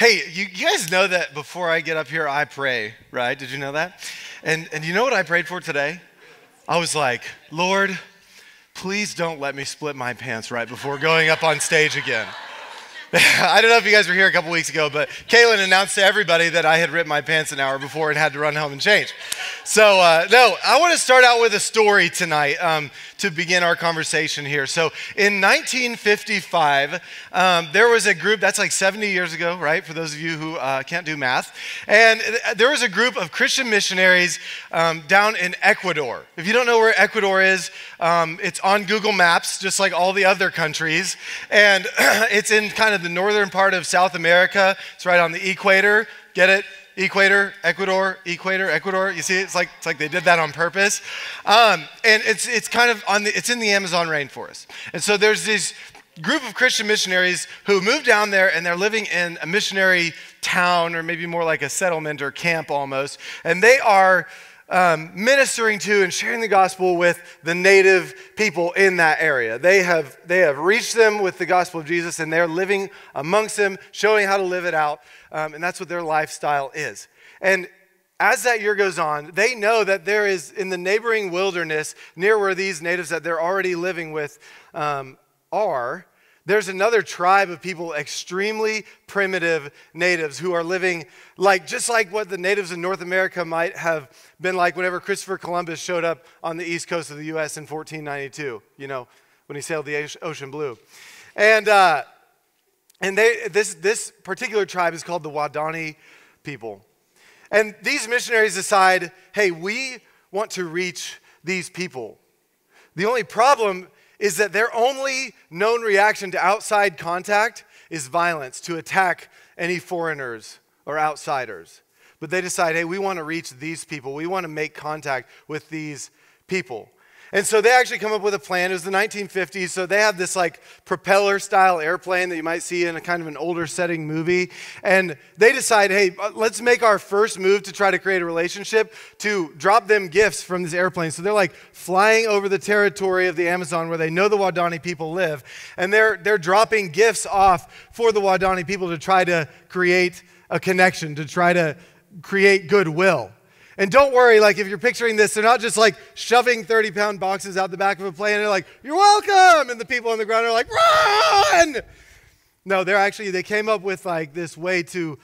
Hey, you guys know that before I get up here, I pray, right? Did you know that? And you know what I prayed for today? I was like, Lord, please don't let me split my pants right before going up on stage again. I don't know if you guys were here a couple weeks ago, but Kaylin announced to everybody that I had ripped my pants an hour before and had to run home and change. So, no, I want to start out with a story tonight to begin our conversation here. So, in 1955, there was a group, that's like 70 years ago, right? For those of you who can't do math. And there was a group of Christian missionaries down in Ecuador. If you don't know where Ecuador is, it's on Google Maps, just like all the other countries. And it's in kind of the northern part of South America. It's right on the equator. Get it? Equator, Ecuador, equator, Ecuador. You see, it's like they did that on purpose. And it's kind of it's in the Amazon rainforest. And so there's this group of Christian missionaries who moved down there, and they're living in a missionary town, or maybe more like a settlement or camp almost. And they are ministering to and sharing the gospel with the native people in that area. They have reached them with the gospel of Jesus, and they're living amongst them, showing how to live it out, and that's what their lifestyle is. And as that year goes on, they know that there is, in the neighboring wilderness, near where these natives that they're already living with are, there's another tribe of people, extremely primitive natives who are living just like what the natives in North America might have been like whenever Christopher Columbus showed up on the east coast of the U.S. in 1492, when he sailed the ocean blue. And this particular tribe is called the Waodani people. And these missionaries decide, hey, we want to reach these people. The only problem is that their only known reaction to outside contact is violence, to attack any foreigners or outsiders. But they decide, hey, we want to reach these people. We want to make contact with these people. And so they actually come up with a plan. It was the 1950s, so they have this propeller-style airplane that you might see in a kind of an older setting movie. And they decide, hey, let's make our first move to try to create a relationship, to drop them gifts from this airplane. So they're flying over the territory of the Amazon where they know the Waodani people live. And they're dropping gifts off for the Waodani people to try to create a connection, to try to create goodwill. And don't worry, if you're picturing this, they're not just shoving 30-pound boxes out the back of a plane and they're like, you're welcome! And the people on the ground are like, run! No, they came up with this way to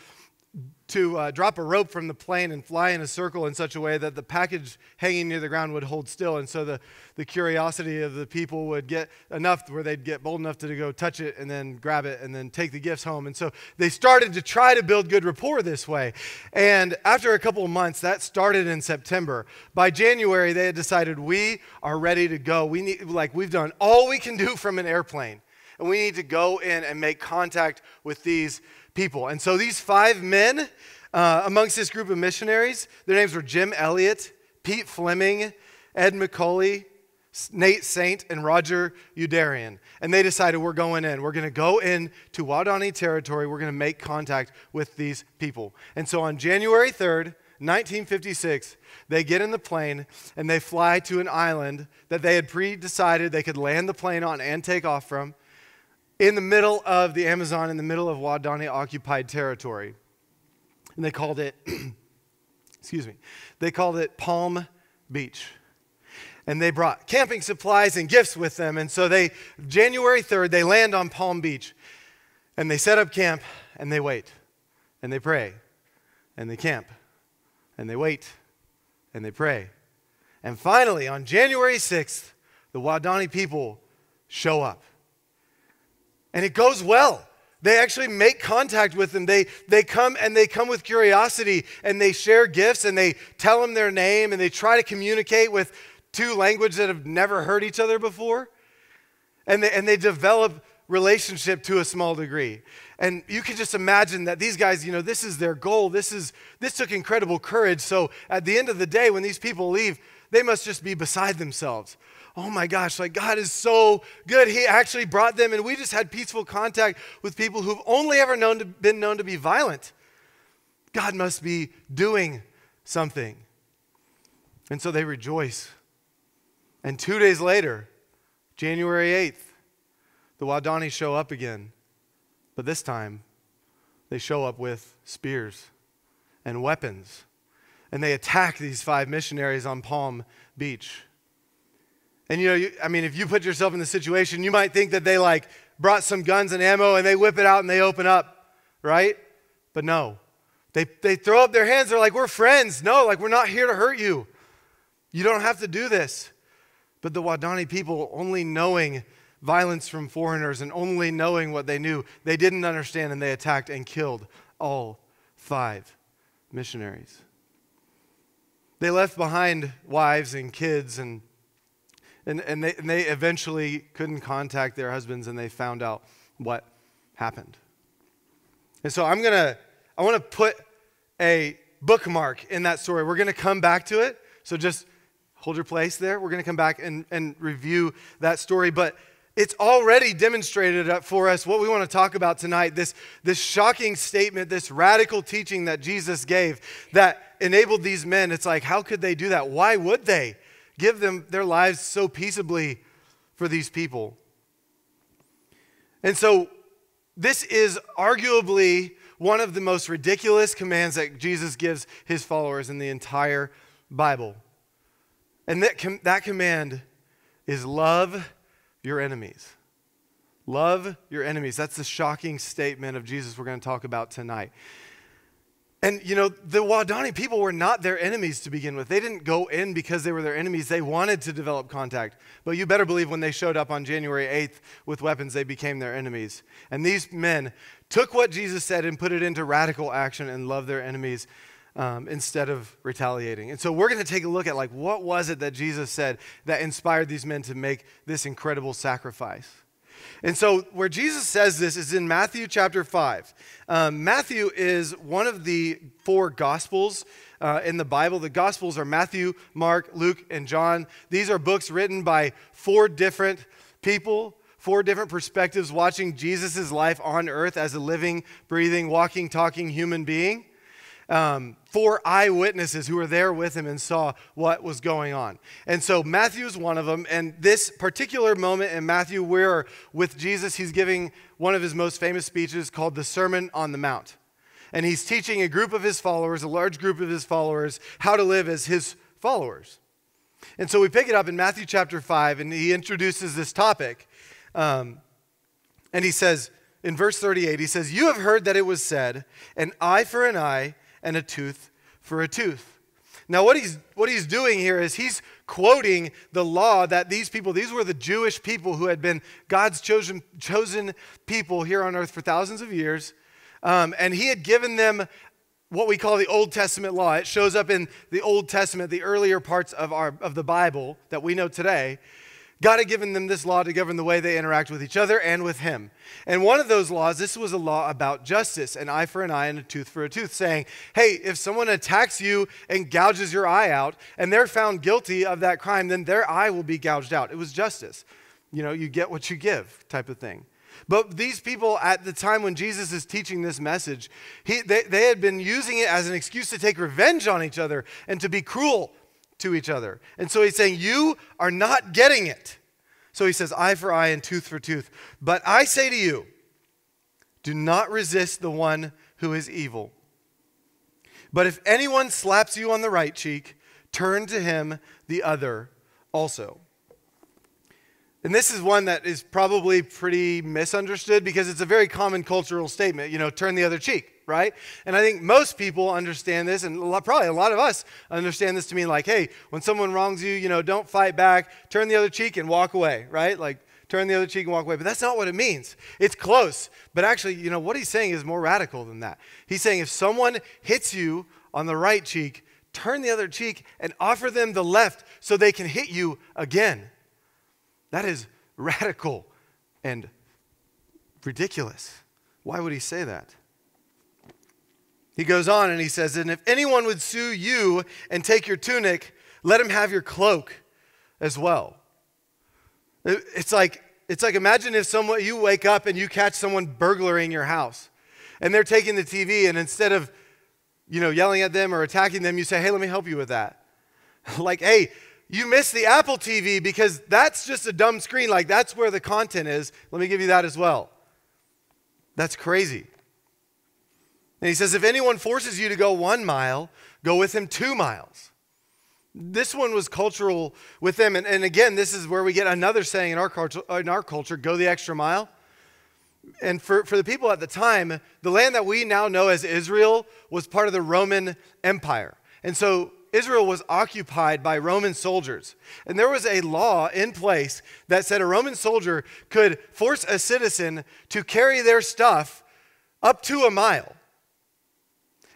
drop a rope from the plane and fly in a circle in such a way that the package hanging near the ground would hold still. And so the curiosity of the people would get enough where they'd get bold enough to go touch it and then grab it and then take the gifts home. And so they started to try to build good rapport this way. And after a couple of months, that started in September. By January, they had decided, we are ready to go. We've done all we can do from an airplane. And we need to go in and make contact with these people. And so these 5 men amongst this group of missionaries, their names were Jim Elliott, Pete Fleming, Ed McCauley, Nate Saint, and Roger Udarian. And they decided, we're going in. We're going to go into Waodani territory. We're going to make contact with these people. And so on January 3rd, 1956, they get in the plane and they fly to an island that they had pre-decided they could land the plane on and take off from, in the middle of the Amazon, in the middle of Waodani occupied territory. And they called it, they called it Palm Beach. And they brought camping supplies and gifts with them. And so January 3rd, they land on Palm Beach. And they set up camp, and they wait. And they pray. And they camp. And they wait. And they pray. And finally, on January 6th, the Waodani people show up. And it goes well. They actually make contact with them. They come with curiosity, and they share gifts, and they tell them their name, and they try to communicate with 2 languages that have never heard each other before. And they develop relationship to a small degree. And you can just imagine that these guys, this is their goal. This took incredible courage. So at the end of the day, when these people leave, they must just be beside themselves. Oh my gosh, God is so good. He actually brought them, and we just had peaceful contact with people who've only ever been known to be violent. God must be doing something. And so they rejoice. And 2 days later, January 8th, the Waodani show up again. But this time, They show up with spears and weapons, and they attack these 5 missionaries on Palm Beach. And if you put yourself in the situation, you might think that they brought some guns and ammo and they whip it out and they open up, right? But no. They throw up their hands. They're like, we're friends. No, we're not here to hurt you. You don't have to do this. But the Waodani people, only knowing violence from foreigners and only knowing what they knew, they didn't understand, and they attacked and killed all 5 missionaries. They left behind wives and kids, and they eventually couldn't contact their husbands, and they found out what happened. And so I want to put a bookmark in that story. We're going to come back to it, so just hold your place there. We're going to come back and review that story, but it's already demonstrated for us what we want to talk about tonight, this shocking statement, this radical teaching that Jesus gave that enabled these men. It's like, how could they do that? Why would they give them their lives so peaceably for these people? And so this is arguably one of the most ridiculous commands that Jesus gives his followers in the entire Bible. And that command is love your enemies. Love your enemies. That's the shocking statement of Jesus we're going to talk about tonight. And the Waodani people were not their enemies to begin with. They didn't go in because they were their enemies. They wanted to develop contact. But you better believe when they showed up on January 8th with weapons, they became their enemies. And these men took what Jesus said and put it into radical action and loved their enemies instead of retaliating. And so we're going to take a look at what was it that Jesus said that inspired these men to make this incredible sacrifice. And so where Jesus says this is in Matthew chapter 5. Matthew is one of the 4 Gospels in the Bible. The Gospels are Matthew, Mark, Luke, and John. These are books written by 4 different people, 4 different perspectives, watching Jesus' life on earth as a living, breathing, walking, talking human being. 4 eyewitnesses who were there with him and saw what was going on. And so Matthew's one of them. And this particular moment in Matthew, we're with Jesus. He's giving one of his most famous speeches called the Sermon on the Mount. And he's teaching a group of his followers, a large group of his followers, how to live as his followers. And so we pick it up in Matthew chapter 5, and he introduces this topic. And he says, in verse 38, he says, "You have heard that it was said, an eye for an eye, and a tooth for a tooth." Now what he's doing here is he's quoting the law that these were the Jewish people who had been God's chosen people here on earth for thousands of years. And he had given them what we call the Old Testament law. It shows up in the Old Testament, the earlier parts of the Bible that we know today. God had given them this law to govern the way they interact with each other and with him. And one of those laws, this was a law about justice, an eye for an eye and a tooth for a tooth, saying, hey, if someone attacks you and gouges your eye out and they're found guilty of that crime, then their eye will be gouged out. It was justice. You get what you give type of thing. But these people at the time when Jesus is teaching this message, they had been using it as an excuse to take revenge on each other and to be cruel to each other. And so he's saying, you are not getting it. So he says, eye for eye and tooth for tooth. But I say to you, do not resist the one who is evil. But if anyone slaps you on the right cheek, turn to him the other also. And this is one that is probably pretty misunderstood because it's a very common cultural statement, turn the other cheek, right? And I think most people understand this, and probably a lot of us understand this to mean hey, when someone wrongs you, don't fight back, turn the other cheek and walk away, right? Turn the other cheek and walk away. But that's not what it means. It's close. But actually, what he's saying is more radical than that. He's saying if someone hits you on the right cheek, turn the other cheek and offer them the left so they can hit you again. That is radical and ridiculous. Why would he say that? He goes on and he says, and if anyone would sue you and take your tunic, let him have your cloak as well. It's like imagine if you wake up and you catch someone burglaring your house and they're taking the TV, and instead of yelling at them or attacking them, you say, hey, let me help you with that. Hey, you missed the Apple TV because that's just a dumb screen. That's where the content is. Let me give you that as well. That's crazy. And he says, if anyone forces you to go 1 mile, go with him 2 miles. This one was cultural with them. And again, this is where we get another saying in our culture, go the extra mile. And for the people at the time, the land that we now know as Israel was part of the Roman Empire. And so Israel was occupied by Roman soldiers. And there was a law in place that said a Roman soldier could force a citizen to carry their stuff up to 1 mile.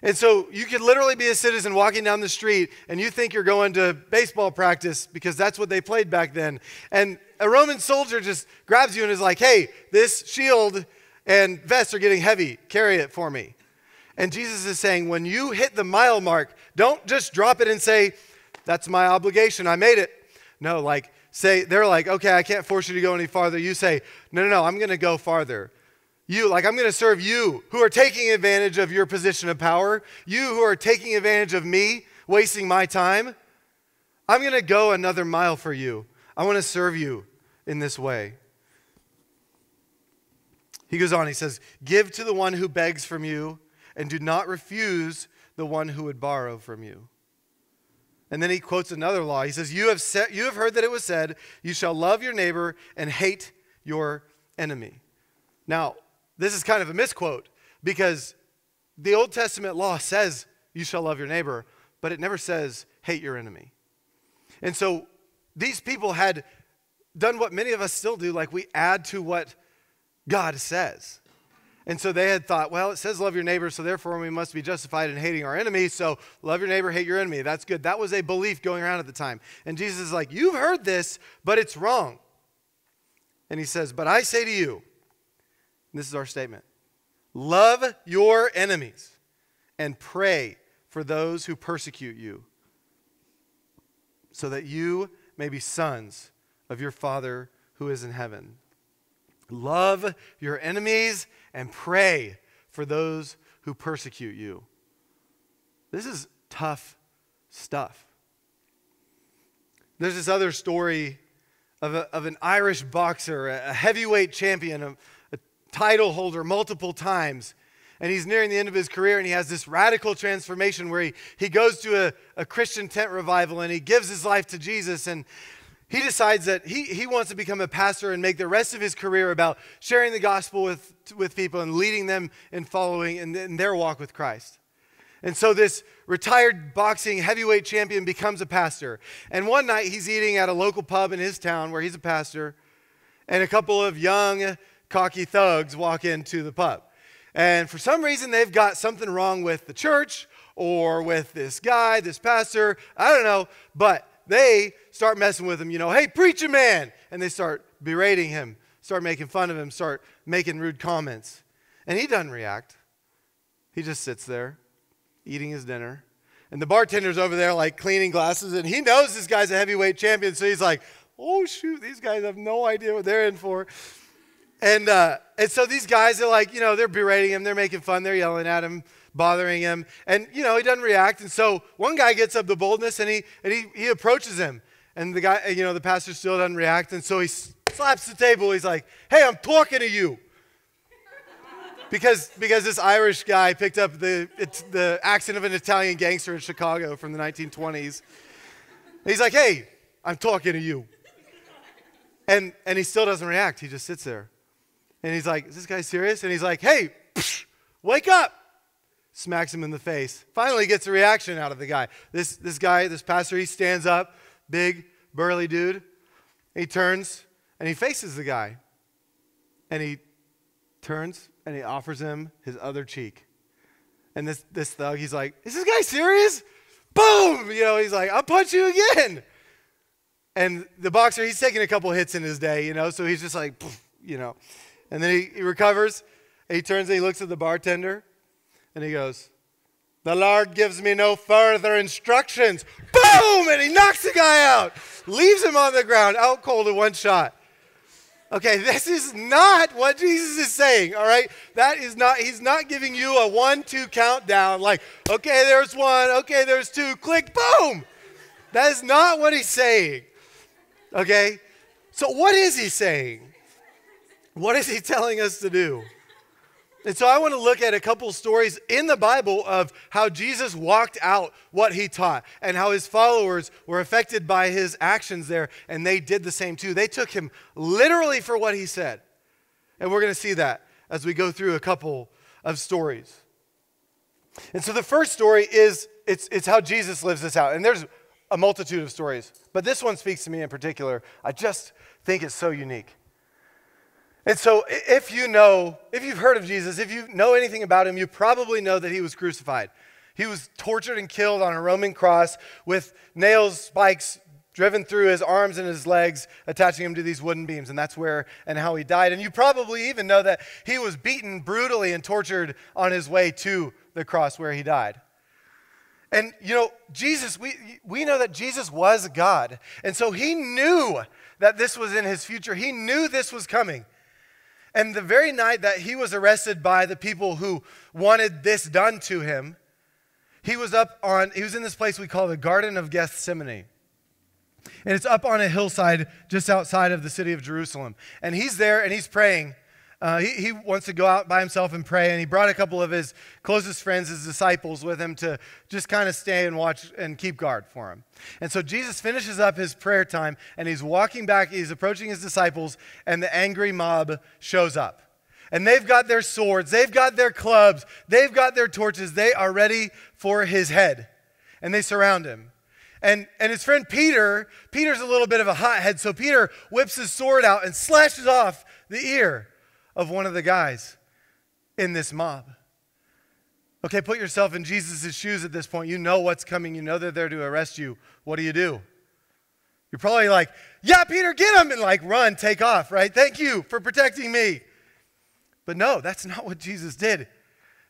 And so you could literally be a citizen walking down the street and you think you're going to baseball practice because that's what they played back then. And a Roman soldier just grabs you and is like, hey, this shield and vest are getting heavy. Carry it for me. And Jesus is saying, when you hit the mile mark, don't just drop it and say, that's my obligation. I made it. No, they're like, okay, I can't force you to go any farther. You say, no, I'm going to go farther. I'm going to serve you who are taking advantage of your position of power. You who are taking advantage of me, wasting my time. I'm going to go another mile for you. I want to serve you in this way. He goes on, he says, give to the one who begs from you and do not refuse the one who would borrow from you. And then he quotes another law. He says, you have heard that it was said, you shall love your neighbor and hate your enemy. Now, this is kind of a misquote because the Old Testament law says you shall love your neighbor, but it never says hate your enemy. And so these people had done what many of us still do, like we add to what God says. And so they had thought, well, it says love your neighbor, so therefore we must be justified in hating our enemies, so love your neighbor, hate your enemy. That's good. That was a belief going around at the time. And Jesus is like, you've heard this, but it's wrong. And he says, but I say to you, and this is our statement, love your enemies and pray for those who persecute you, so that you may be sons of your Father who is in heaven. Love your enemies and pray for those who persecute you. This is tough stuff. There's this other story of an Irish boxer, a heavyweight champion, a title holder multiple times. And he's nearing the end of his career, and he has this radical transformation where he goes to a Christian tent revival, and he gives his life to Jesus, and he decides that he wants to become a pastor and make the rest of his career about sharing the gospel with people and leading them in following in their walk with Christ. And so this retired boxing heavyweight champion becomes a pastor. And one night he's eating at a local pub in his town where he's a pastor, and a couple of young, cocky thugs walk into the pub. And for some reason, they've got something wrong with the church or with this guy, this pastor, I don't know, but they start messing with him, hey, preacher man, and they start berating him, start making fun of him, start making rude comments. And he doesn't react. He just sits there eating his dinner. And the bartender's over there like cleaning glasses, and he knows this guy's a heavyweight champion, so he's like, oh shoot, these guys have no idea what they're in for. And so these guys are like, they're berating him, they're making fun, they're yelling at him, bothering him. And, he doesn't react. And so one guy gets up the boldness and he approaches him. And the guy, the pastor still doesn't react. And so he slaps the table. He's like, hey, I'm talking to you. Because this Irish guy picked up the accent of an Italian gangster in Chicago from the 1920s. He's like, hey, I'm talking to you. And he still doesn't react. He just sits there. And he's like, is this guy serious? And he's like, hey, wake up. Smacks him in the face. Finally gets a reaction out of the guy. This guy, this pastor, he stands up, big, burly dude. He turns and he faces the guy. And he turns and he offers him his other cheek. And this thug, he's like, is this guy serious? Boom! He's like, I'll punch you again. And the boxer, he's taken a couple hits in his day, so he's just like, And then he recovers, and he turns and he looks at the bartender, and he goes, the Lord gives me no further instructions. Boom! And he knocks the guy out, leaves him on the ground, out cold in one shot. Okay, this is not what Jesus is saying, all right? He's not giving you a 1-2 countdown, like, okay, there's one, okay, there's two, click, boom! That is not what he's saying, okay? So what is he saying? What is he telling us to do? And so I want to look at a couple stories in the Bible of how Jesus walked out what he taught and how his followers were affected by his actions there, and they did the same too. They took him literally for what he said. And we're going to see that as we go through a couple of stories. And so the first story is, it's how Jesus lives this out. And there's a multitude of stories, but this one speaks to me in particular. I just think it's so unique. And so if you've heard of Jesus, if you know anything about him, you probably know that he was crucified. He was tortured and killed on a Roman cross with nails, spikes driven through his arms and his legs, attaching him to these wooden beams. And that's where and how he died. And you probably even know that he was beaten brutally and tortured on his way to the cross where he died. And, Jesus, we know that Jesus was God. And so he knew that this was in his future. He knew this was coming. And the very night that he was arrested by the people who wanted this done to him, he was in this place we call the Garden of Gethsemane. And it's up on a hillside just outside of the city of Jerusalem. And he's there and he's praying. He wants to go out by himself and pray. And he brought a couple of his closest friends, his disciples, with him to just kind of stay and watch and keep guard for him. And so Jesus finishes up his prayer time and he's walking back. He's approaching his disciples and the angry mob shows up. And they've got their swords. They've got their clubs. They've got their torches. They are ready for his head. And they surround him. And his friend Peter's a little bit of a hothead. So Peter whips his sword out and slashes off the ear of one of the guys in this mob. Okay, put yourself in Jesus' shoes at this point. You know what's coming. You know they're there to arrest you. What do? You're probably like, yeah, Peter, get him, and run, take off, right? Thank you for protecting me. But no, that's not what Jesus did.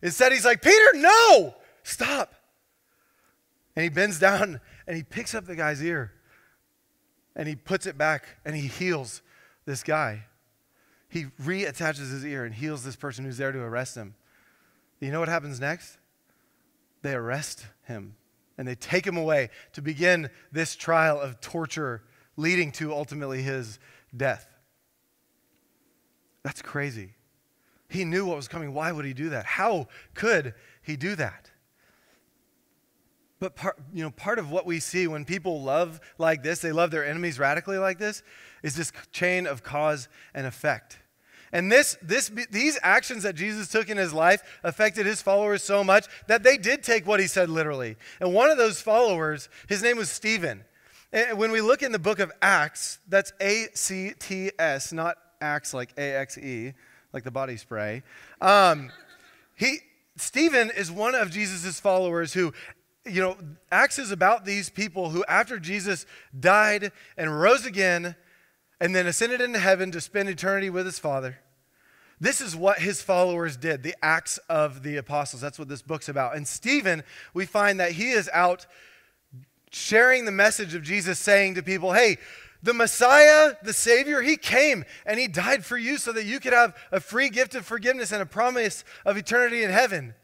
Instead, he's like, Peter, no, stop. And he bends down and he picks up the guy's ear and he puts it back and he heals this guy. He reattaches his ear and heals this person who's there to arrest him. You know what happens next? They arrest him and they take him away to begin this trial of torture leading to ultimately his death. That's crazy. He knew what was coming. Why would he do that? How could he do that? But part of what we see when people love like this, they love their enemies radically like this, is this chain of cause and effect. And these actions that Jesus took in his life affected his followers so much that they did take what he said literally. And one of those followers, his name was Stephen. And when we look in the book of Acts, that's A-C-T-S, not Axe like A-X-E, like the body spray. Stephen is one of Jesus' followers who, Acts is about these people who after Jesus died and rose again and then ascended into heaven to spend eternity with his Father. This is what his followers did, the Acts of the Apostles. That's what this book's about. And Stephen, we find that he is out sharing the message of Jesus, saying to people, hey, the Messiah, the Savior, he came and he died for you so that you could have a free gift of forgiveness and a promise of eternity in heaven.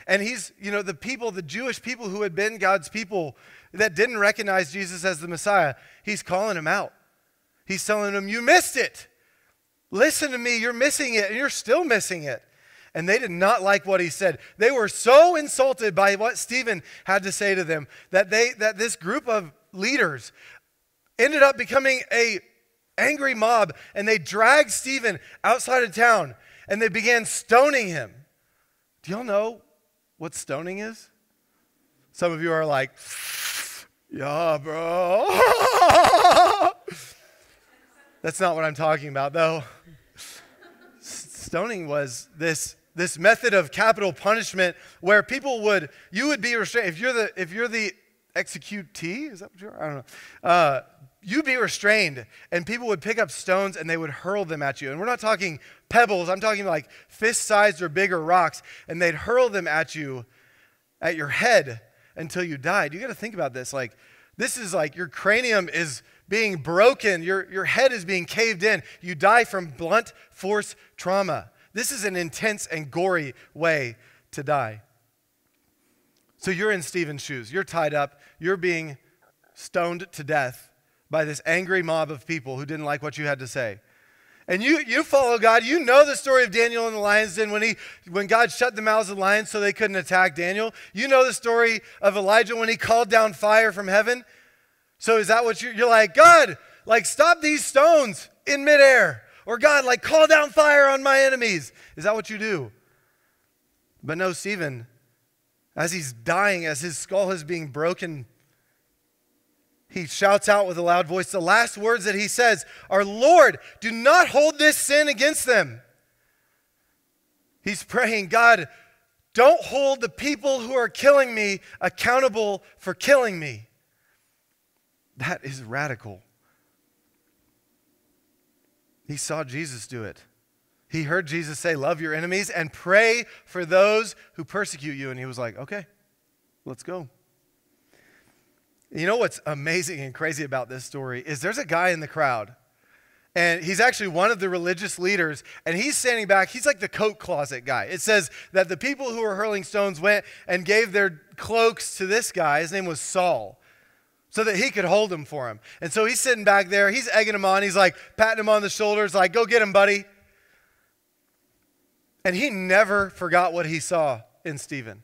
And he's, the Jewish people who had been God's people that didn't recognize Jesus as the Messiah, he's calling them out. He's telling them, you missed it. Listen to me, you're missing it, and you're still missing it. And they did not like what he said. They were so insulted by what Stephen had to say to them that this group of leaders ended up becoming an angry mob, and they dragged Stephen outside of town, and they began stoning him. Do y'all know what stoning is? Some of you are like, yeah, bro. That's not what I'm talking about, though. Stoning was this method of capital punishment where you would be restrained. If you're the executee, is that what you are? I don't know. You'd be restrained, and people would pick up stones and they would hurl them at you. And we're not talking pebbles. I'm talking like fist-sized or bigger rocks, and they'd hurl them at you, at your head, until you died. You got to think about this. This is like your cranium is being broken. Your head is being caved in. You die from blunt force trauma. This is an intense and gory way to die. So you're in Stephen's shoes. You're tied up. You're being stoned to death by this angry mob of people who didn't like what you had to say. And you follow God. You know the story of Daniel in the lion's den when God shut the mouths of lions so they couldn't attack Daniel. You know the story of Elijah when he called down fire from heaven. So is that what you're like, God, like stop these stones in midair? Or God, like call down fire on my enemies. Is that what you do? But no, Stephen, as he's dying, as his skull is being broken, he shouts out with a loud voice. The last words that he says are, Lord, do not hold this sin against them. He's praying, God, don't hold the people who are killing me accountable for killing me. That is radical. He saw Jesus do it. He heard Jesus say, love your enemies and pray for those who persecute you. And he was like, okay, let's go. You know what's amazing and crazy about this story is there's a guy in the crowd, and he's actually one of the religious leaders, and he's standing back. He's like the coat closet guy. It says that the people who were hurling stones went and gave their cloaks to this guy. His name was Saul, so that he could hold them for him. And so he's sitting back there. He's egging him on. He's like patting him on the shoulders, like, go get him, buddy. And he never forgot what he saw in Stephen.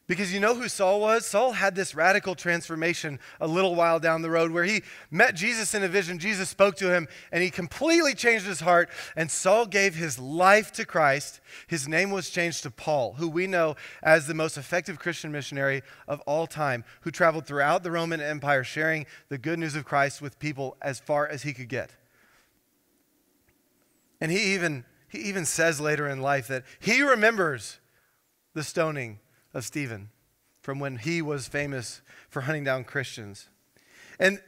Because you know who Saul was? Saul had this radical transformation a little while down the road where he met Jesus in a vision. Jesus spoke to him and he completely changed his heart. And Saul gave his life to Christ. His name was changed to Paul, who we know as the most effective Christian missionary of all time, who traveled throughout the Roman Empire sharing the good news of Christ with people as far as he could get. And he even says later in life that he remembers the stoning of Stephen from when he was famous for hunting down Christians. And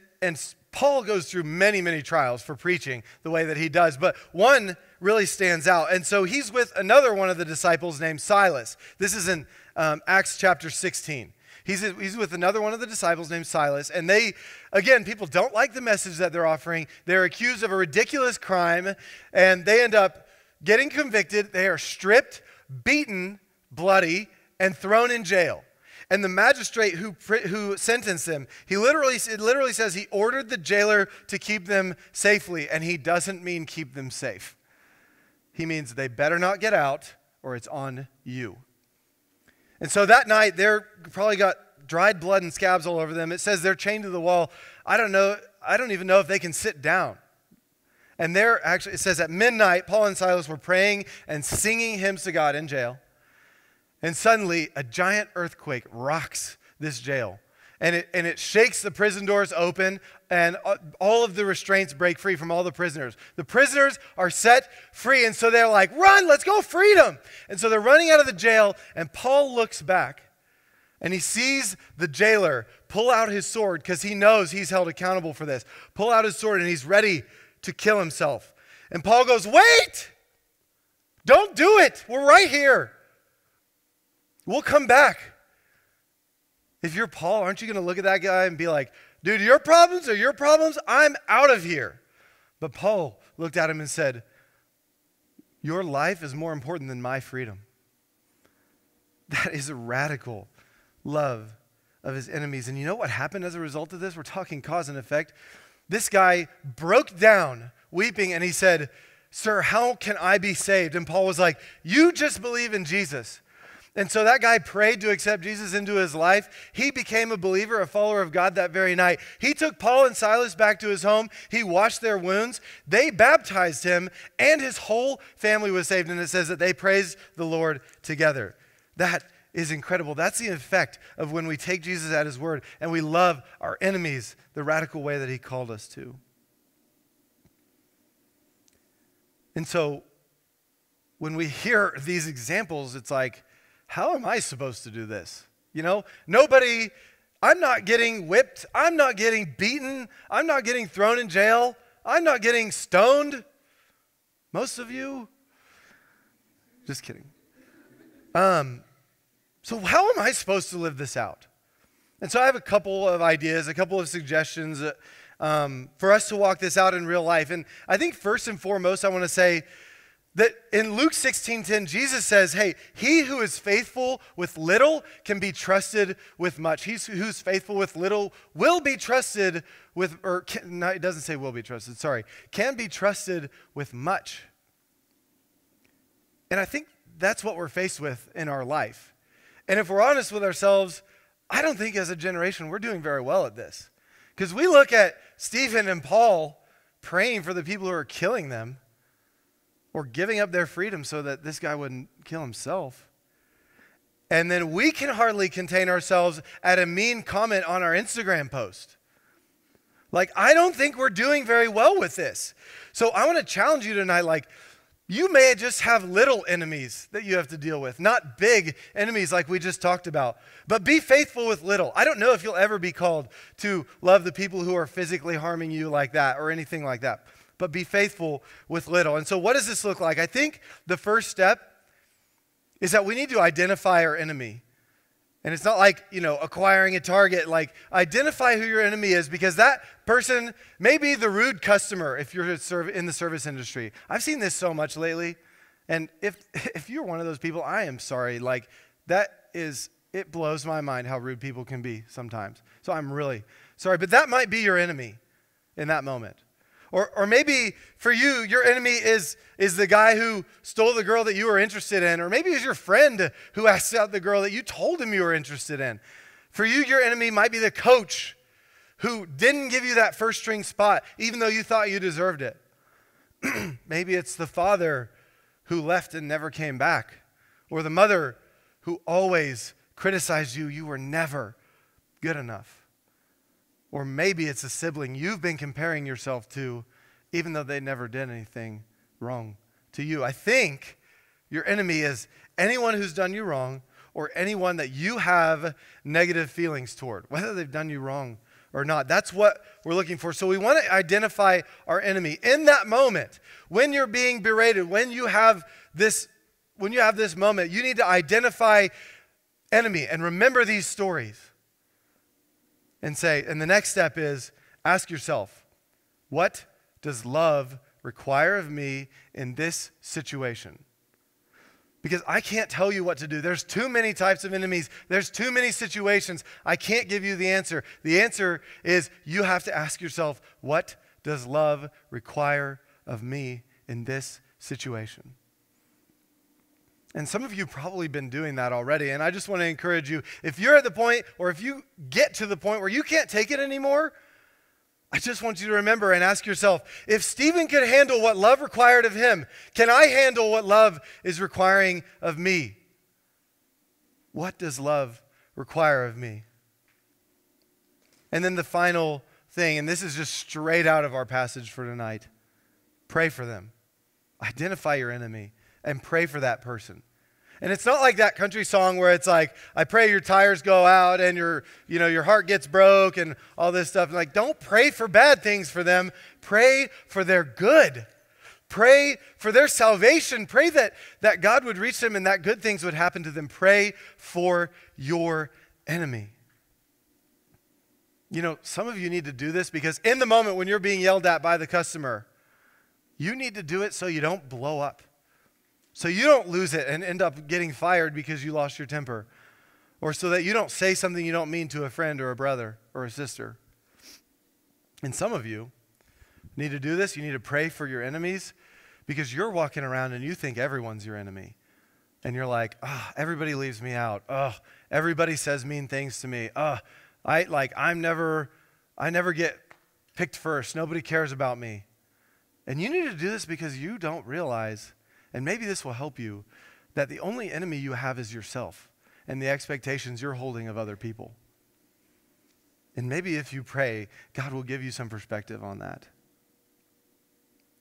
Paul goes through many, many trials for preaching the way that he does, but one really stands out. And so he's with another one of the disciples named Silas. This is in Acts chapter 16. He's with another one of the disciples named Silas, and they, again, people don't like the message that they're offering. They're accused of a ridiculous crime, and they end up getting convicted. They are stripped, beaten, bloody, and thrown in jail. And the magistrate who sentenced them, it literally says he ordered the jailer to keep them safely, and he doesn't mean keep them safe. He means they better not get out or it's on you. And so that night, they're probably got dried blood and scabs all over them. It says they're chained to the wall. I don't even know if they can sit down. And it says at midnight, Paul and Silas were praying and singing hymns to God in jail. And suddenly, a giant earthquake rocks this jail. And it shakes the prison doors open, and all of the restraints break free from all the prisoners. The prisoners are set free, and so they're like, run, let's go, freedom. And so they're running out of the jail, and Paul looks back, and he sees the jailer pull out his sword, because he knows he's held accountable for this. Pull out his sword, and he's ready to kill himself. And Paul goes, wait! Don't do it! We're right here. We'll come back. If you're Paul, aren't you going to look at that guy and be like, dude, your problems are your problems? I'm out of here. But Paul looked at him and said, your life is more important than my freedom. That is a radical love of his enemies. And you know what happened as a result of this? We're talking cause and effect. This guy broke down weeping and he said, sir, how can I be saved? And Paul was like, you just believe in Jesus. And so that guy prayed to accept Jesus into his life. He became a believer, a follower of God that very night. He took Paul and Silas back to his home. He washed their wounds. They baptized him, and his whole family was saved. And it says that they praised the Lord together. That is incredible. That's the effect of when we take Jesus at his word and we love our enemies the radical way that he called us to. And so when we hear these examples, it's like, how am I supposed to do this? You know, I'm not getting whipped. I'm not getting beaten. I'm not getting thrown in jail. I'm not getting stoned. Most of you. Just kidding. So how am I supposed to live this out? And so I have a couple of ideas, a couple of suggestions for us to walk this out in real life. And I think first and foremost, I want to say, That in Luke 16:10, Jesus says, hey, he who is faithful with little can be trusted with much. He who's faithful with little will be trusted with, no, it doesn't say will be trusted, sorry, can be trusted with much. And I think that's what we're faced with in our life. And if we're honest with ourselves, I don't think as a generation we're doing very well at this. Because we look at Stephen and Paul praying for the people who are killing them, or giving up their freedom so that this guy wouldn't kill himself. And then we can hardly contain ourselves at a mean comment on our Instagram post. Like, I don't think we're doing very well with this. So I want to challenge you tonight, like, you may just have little enemies that you have to deal with, not big enemies like we just talked about. But be faithful with little. I don't know if you'll ever be called to love the people who are physically harming you like that or anything like that. But be faithful with little. And so what does this look like? I think the first step is that we need to identify our enemy. And it's not like, acquiring a target. Like, identify who your enemy is, because that person may be the rude customer if you're in the service industry. I've seen this so much lately. And if you're one of those people, I am sorry. Like, it blows my mind how rude people can be sometimes. So I'm really sorry. But that might be your enemy in that moment. Or maybe for you, your enemy is the guy who stole the girl that you were interested in. Or maybe it's your friend who asked out the girl that you told him you were interested in. For you, your enemy might be the coach who didn't give you that first string spot, even though you thought you deserved it. Maybe it's the father who left and never came back. Or the mother who always criticized you. You were never good enough. Or maybe it's a sibling you've been comparing yourself to, even though they never did anything wrong to you. I think your enemy is anyone who's done you wrong, or anyone that you have negative feelings toward, whether they've done you wrong or not. That's what we're looking for. So we want to identify our enemy. In that moment, when you're being berated, when you have this moment, you need to identify enemy and remember these stories. And the next step is ask yourself, what does love require of me in this situation? Because I can't tell you what to do. There's too many types of enemies. There's too many situations. I can't give you the answer. The answer is you have to ask yourself, what does love require of me in this situation? And some of you have probably been doing that already. And I just want to encourage you, if you're at the point, or if you get to the point where you can't take it anymore, I just want you to remember and ask yourself, if Stephen could handle what love required of him, can I handle what love is requiring of me? What does love require of me? And then the final thing, and this is just straight out of our passage for tonight, pray for them. Identify your enemy and pray for that person. And it's not like that country song where it's like, I pray your tires go out and your heart gets broke and all this stuff. And like, don't pray for bad things for them. Pray for their good. Pray for their salvation. Pray that God would reach them and that good things would happen to them. Pray for your enemy. Some of you need to do this because in the moment when you're being yelled at by the customer, you need to do it so you don't blow up. So you don't lose it and end up getting fired because you lost your temper. Or so that you don't say something you don't mean to a friend or a brother or a sister. And some of you need to do this. You need to pray for your enemies because you're walking around and you think everyone's your enemy. And you're like, everybody leaves me out. Everybody says mean things to me. I never get picked first. Nobody cares about me. And you need to do this because you don't realize, and maybe this will help you, that the only enemy you have is yourself and the expectations you're holding of other people. And maybe if you pray, God will give you some perspective on that.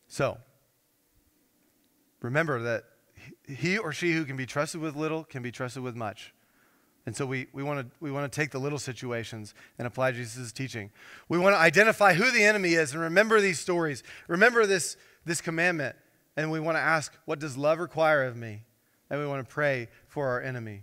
So, remember that he or she who can be trusted with little can be trusted with much. And so we want to take the little situations and apply Jesus' teaching. We want to identify who the enemy is and remember these stories. Remember this commandment. And we want to ask, what does love require of me? And we want to pray for our enemy.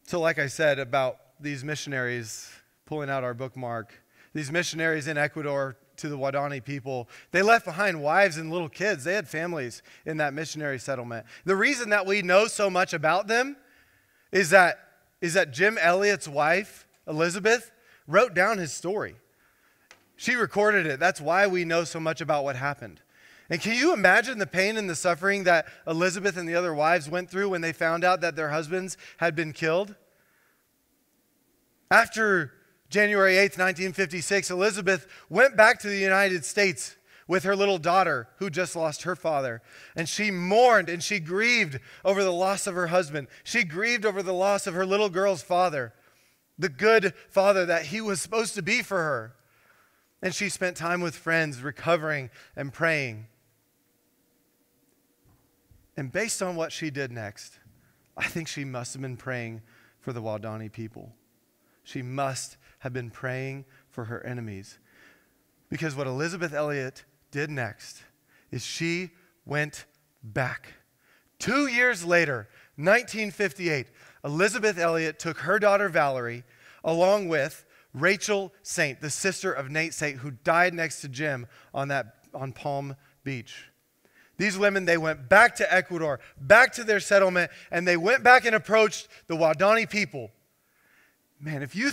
So like I said about these missionaries, pulling out our bookmark, these missionaries in Ecuador to the Wadani people, they left behind wives and little kids. They had families in that missionary settlement. The reason that we know so much about them is that Jim Elliot's wife, Elizabeth, wrote down his story. She recorded it. That's why we know so much about what happened. And can you imagine the pain and the suffering that Elizabeth and the other wives went through when they found out that their husbands had been killed? After January 8th, 1956, Elizabeth went back to the United States with her little daughter who just lost her father. And she mourned and she grieved over the loss of her husband. She grieved over the loss of her little girl's father, the good father that he was supposed to be for her. And she spent time with friends, recovering and praying. And based on what she did next, I think she must have been praying for the Wadani people. She must have been praying for her enemies. Because what Elizabeth Elliot did next is she went back. 2 years later, 1958, Elizabeth Elliot took her daughter Valerie along with Rachel Saint, the sister of Nate Saint, who died next to Jim on Palm Beach. These women, they went back to Ecuador, back to their settlement, and they went back and approached the Wadani people. Man, if you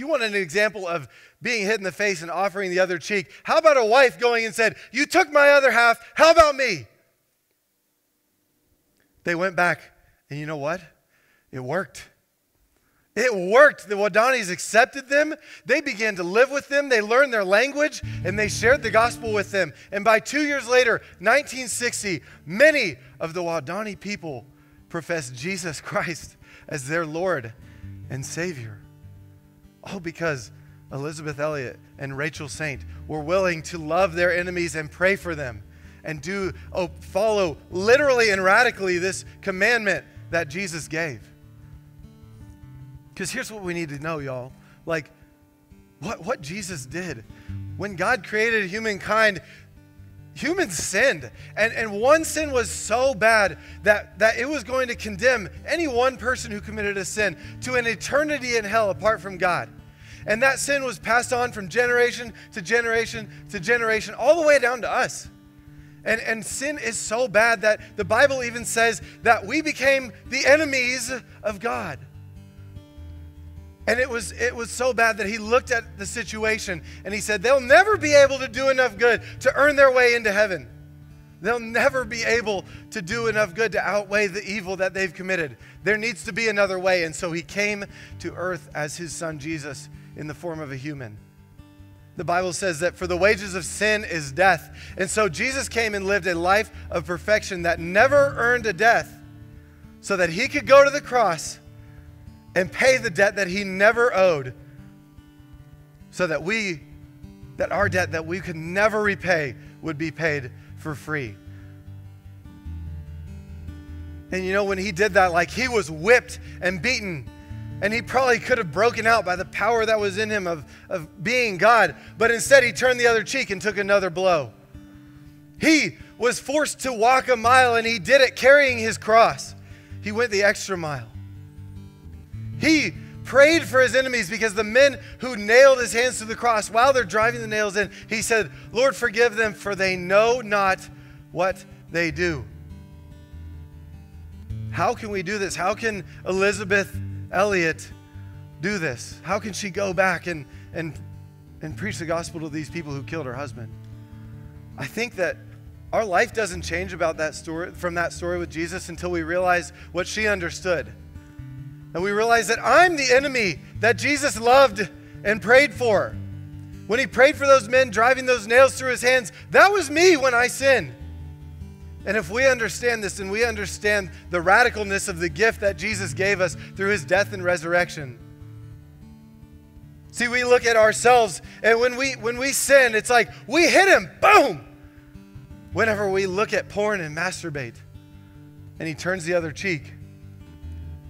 want an example of being hit in the face and offering the other cheek, how about a wife going and said, "You took my other half, how about me?" They went back, and you know what? It worked. It worked. The Wadanis accepted them. They began to live with them. They learned their language, and they shared the gospel with them. And by 2 years later, 1960, many of the Wadani people professed Jesus Christ as their Lord and Savior. All because Elizabeth Elliot and Rachel Saint were willing to love their enemies and pray for them and follow literally and radically this commandment that Jesus gave. Because here's what we need to know, y'all. Like, what Jesus did. When God created humankind, humans sinned. And one sin was so bad that it was going to condemn any one person who committed a sin to an eternity in hell apart from God. And that sin was passed on from generation to generation to generation, all the way down to us. And sin is so bad that the Bible even says that we became the enemies of God. And it was so bad that he looked at the situation and he said, they'll never be able to do enough good to earn their way into heaven. They'll never be able to do enough good to outweigh the evil that they've committed. There needs to be another way. And so he came to earth as his son Jesus in the form of a human. The Bible says that for the wages of sin is death. And so Jesus came and lived a life of perfection that never earned a death so that he could go to the cross and pay the debt that he never owed, so that our debt that we could never repay would be paid for free. And you know, when he did that, like, he was whipped and beaten, and he probably could have broken out by the power that was in him of being God, but instead he turned the other cheek and took another blow. He was forced to walk a mile, and he did it carrying his cross. He went the extra mile. He prayed for his enemies because the men who nailed his hands to the cross, while they're driving the nails in, he said, "Lord, forgive them, for they know not what they do." How can we do this? How can Elizabeth Elliot do this? How can she go back and preach the gospel to these people who killed her husband? I think that our life doesn't change from that story with Jesus until we realize what she understood. And we realize that I'm the enemy that Jesus loved and prayed for. When he prayed for those men driving those nails through his hands, that was me when I sinned. And if we understand this and we understand the radicalness of the gift that Jesus gave us through his death and resurrection. See, we look at ourselves, and when we sin, it's like we hit him, boom! Whenever we look at porn and masturbate, and he turns the other cheek.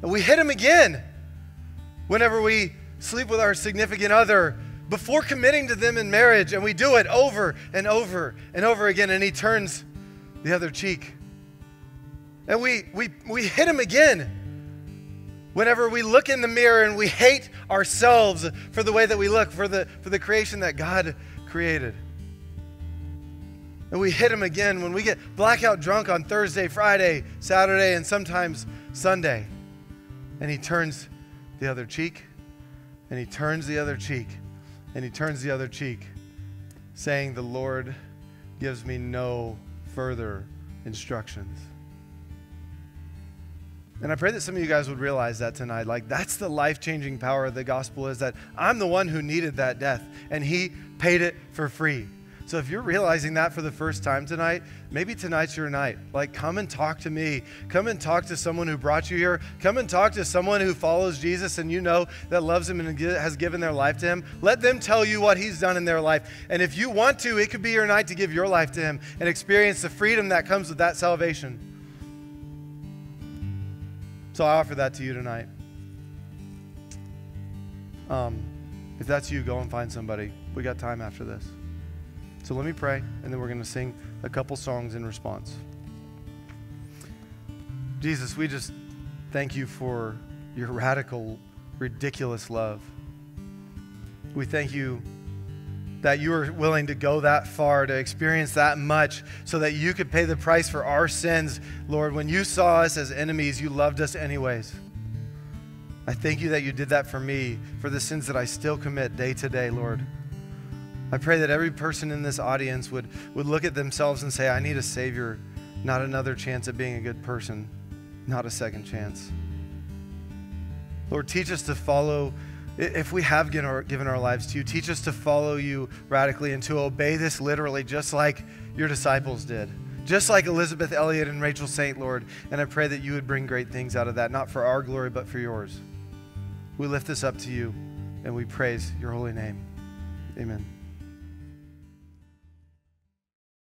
And we hit him again whenever we sleep with our significant other before committing to them in marriage, and we do it over and over and over again, and he turns the other cheek. And we hit him again whenever we look in the mirror and we hate ourselves for the way that we look, for the creation that God created. And we hit him again when we get blackout drunk on Thursday, Friday, Saturday, and sometimes Sunday. And he turns the other cheek, and he turns the other cheek, and he turns the other cheek, saying, the Lord gives me no further instructions. And I pray that some of you guys would realize that tonight. Like, that's the life-changing power of the gospel, is that I'm the one who needed that death, and he paid it for free. So if you're realizing that for the first time tonight, maybe tonight's your night. Like, come and talk to me. Come and talk to someone who brought you here. Come and talk to someone who follows Jesus and you know that loves him and has given their life to him. Let them tell you what he's done in their life. And if you want to, it could be your night to give your life to him and experience the freedom that comes with that salvation. So I offer that to you tonight. If that's you, go and find somebody. We got time after this. So let me pray, and then we're going to sing a couple songs in response. Jesus, we just thank you for your radical, ridiculous love. We thank you that you were willing to go that far, to experience that much, so that you could pay the price for our sins. Lord, when you saw us as enemies, you loved us anyways. I thank you that you did that for me, for the sins that I still commit day to day, Lord. I pray that every person in this audience would look at themselves and say, I need a Savior, not another chance at being a good person, not a second chance. Lord, teach us to follow. If we have given our lives to you, teach us to follow you radically and to obey this literally, just like your disciples did, just like Elizabeth Elliot and Rachel Saint, Lord. And I pray that you would bring great things out of that, not for our glory, but for yours. We lift this up to you, and we praise your holy name. Amen.